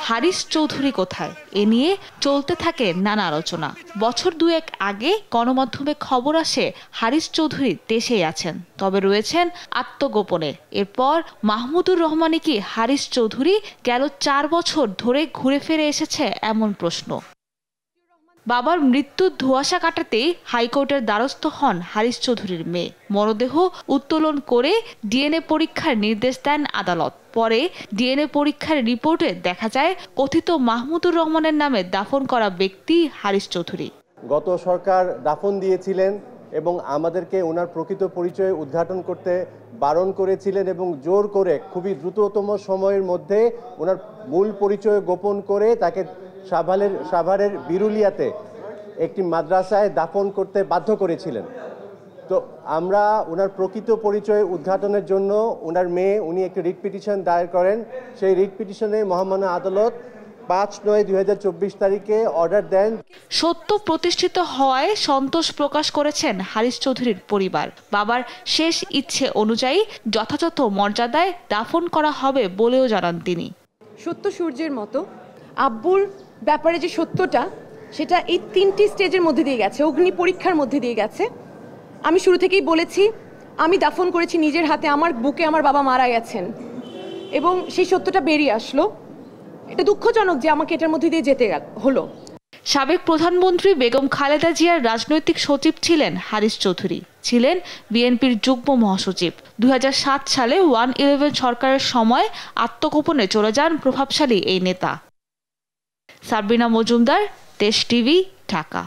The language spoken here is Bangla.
হারিস চৌধুরী কোথায় এ নিয়ে চলতে থাকে নানা আলোচনা। বছর দুয়েক আগে গণমাধ্যমে খবর আসে হারিস চৌধুরী দেশেই আছেন, তবে রয়েছেন আত্মগোপনে। এরপর মাহমুদুর রহমানই কি হারিস চৌধুরী? গেল 4 বছর ধরে ঘুরে ফিরে এসেছে এমন প্রশ্ন। বাবার মৃত্যুর ধোঁয়াশা কাটাতেই হাইকোর্টের দ্বারস্থ হন হারিস চৌধুরীর মেয়ে। মরদেহ উত্তোলন করে ডিএনএ পরীক্ষার নির্দেশ দেন আদালত। পরে ডিএনএ পরীক্ষার রিপোর্টে দেখা যায় কথিত মাহমুদুর রহমানের নামে দাফন করা ব্যক্তি হারিস চৌধুরী। গত সরকার দাফন দিয়েছিলেন এবং আমাদেরকে ওনার প্রকৃত পরিচয় উদ্ঘাটন করতে বারণ করেছিলেন এবং জোর করে খুবই দ্রুততম সময়ের মধ্যে ওনার মূল পরিচয় গোপন করে তাকে সাভারের বিরুলিয়াতে একটি মাদ্রাসায় দাফন করতে বাধ্য করেছিলেন। তো আমরা ওনার প্রকৃত পরিচয় উদ্ঘাটনের জন্য ওনার মেয়ে উনি একটি রিট পিটিশন দায়ের করেন। সেই রিট পিটিশনে মহামান্য আদালত 5/9/2024 তারিখে অর্ডার দেন। সত্য প্রতিষ্ঠিত হওয়ায় সন্তোষ প্রকাশ করেছেন হারিস চৌধুরীর পরিবার। বাবার শেষ ইচ্ছে অনুযায়ী যথাযথ মর্যাদায় দাফন করা হবে বলেও জানান তিনি। সত্য সূর্যের মতো আব্বুর ব্যাপারে যে সত্যটা, সেটা এই 3টি স্টেজের মধ্যে দিয়ে গেছে, অগ্নি পরীক্ষার মধ্যে দিয়ে গেছে। আমি শুরু থেকেই বলেছি, আমি দাফন করেছি নিজের হাতে, আমার বুকে আমার বাবা মারা গেছেন এবং সেই সত্যটা বেরিয়ে আসলো। এটা দুঃখজনক যে আমাকে এটার মধ্যে দিয়ে যেতে হলো। সাবেক প্রধানমন্ত্রী বেগম খালেদা জিয়ার রাজনৈতিক সচিব ছিলেন হারিস চৌধুরী, ছিলেন বিএনপির যুগ্ম মহাসচিব। 2007 সালে 1-11 সরকারের সময় আত্মগোপনে চলে যান প্রভাবশালী এই নেতা। সাবরিনা মজুমদার, দেশ টিভি, ঢাকা।